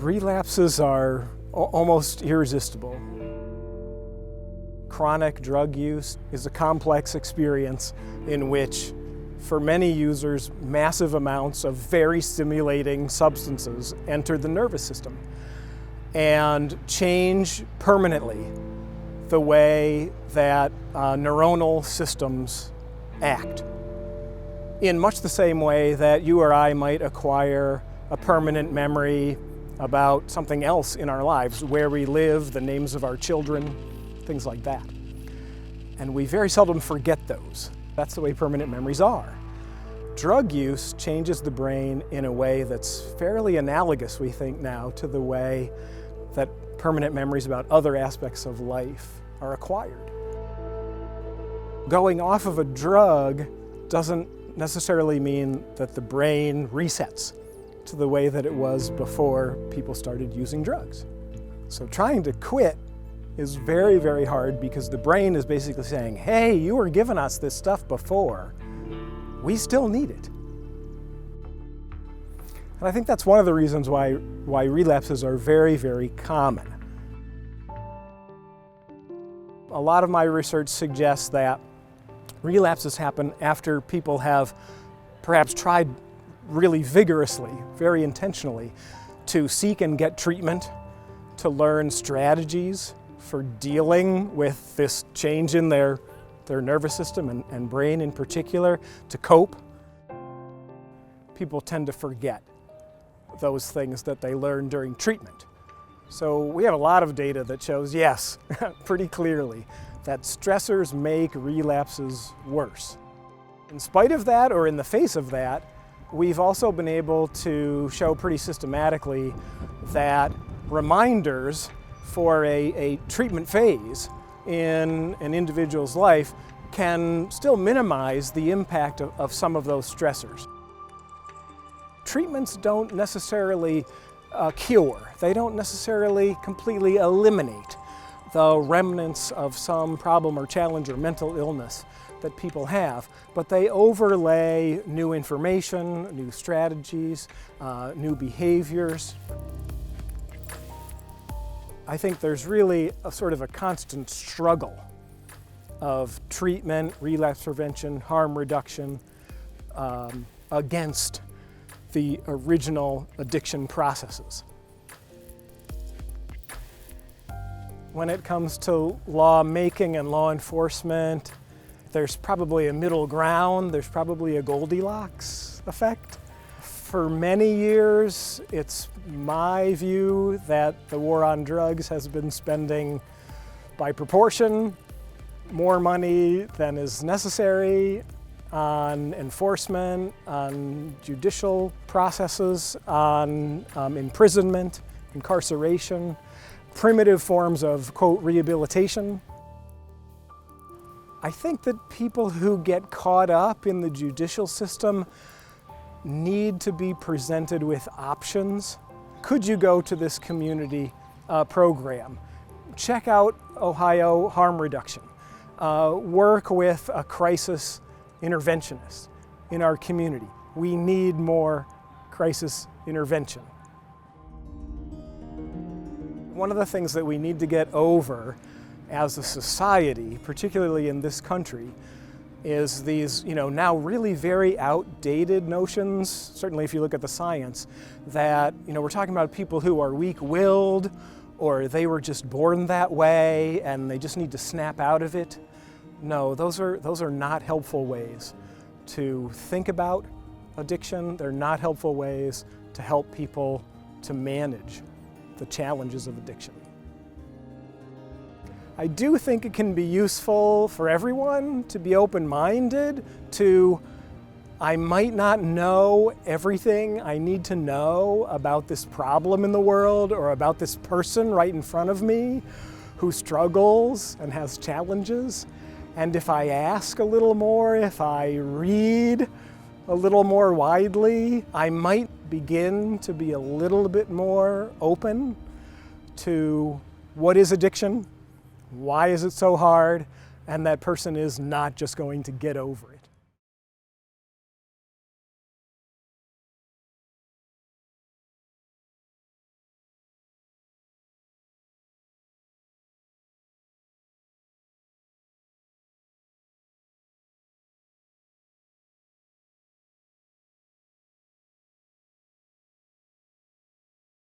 Relapses are almost irresistible. Chronic drug use is a complex experience in which, for many users, massive amounts of very stimulating substances enter the nervous system and change permanently the way that neuronal systems act. In much the same way that you or I might acquire a permanent memory about something else in our lives, where we live, the names of our children, things like that. And we very seldom forget those. That's the way permanent memories are. Drug use changes the brain in a way that's fairly analogous, we think now, to the way that permanent memories about other aspects of life are acquired. Going off of a drug doesn't necessarily mean that the brain resets to the way that it was before people started using drugs. So trying to quit is very, very hard because the brain is basically saying, hey, you were giving us this stuff before. We still need it. And I think that's one of the reasons why relapses are very, very common. A lot of my research suggests that relapses happen after people have perhaps tried really vigorously, very intentionally, to seek and get treatment, to learn strategies for dealing with this change in their nervous system and brain in particular, to cope. People tend to forget those things that they learned during treatment. So we have a lot of data that shows, yes, pretty clearly, that stressors make relapses worse. In spite of that, or in the face of that, we've also been able to show pretty systematically that reminders for a treatment phase in an individual's life can still minimize the impact of some of those stressors. Treatments don't necessarily cure. They don't necessarily completely eliminate the remnants of some problem or challenge or mental illness that people have, but they overlay new information, new strategies, new behaviors. I think there's really a sort of a constant struggle of treatment, relapse prevention, harm reduction against the original addiction processes. When it comes to law making and law enforcement, there's probably a middle ground, there's probably a Goldilocks effect. For many years, it's my view that the war on drugs has been spending, by proportion, more money than is necessary on enforcement, on judicial processes, on imprisonment, incarceration, primitive forms of, quote, rehabilitation. I think that people who get caught up in the judicial system need to be presented with options. Could you go to this community program? Check out Ohio Harm Reduction. Work with a crisis interventionist in our community. We need more crisis intervention. One of the things that we need to get over as a society, particularly in this country, is these, now really very outdated notions, certainly if you look at the science, that, we're talking about people who are weak-willed, or they were just born that way and they just need to snap out of it. No, those are not helpful ways to think about addiction. They're not helpful ways to help people to manage the challenges of addiction. I do think it can be useful for everyone to be open-minded to, I might not know everything I need to know about this problem in the world or about this person right in front of me who struggles and has challenges. And if I ask a little more, if I read a little more widely, I might begin to be a little bit more open to what is addiction, why is it so hard, and that person is not just going to get over it.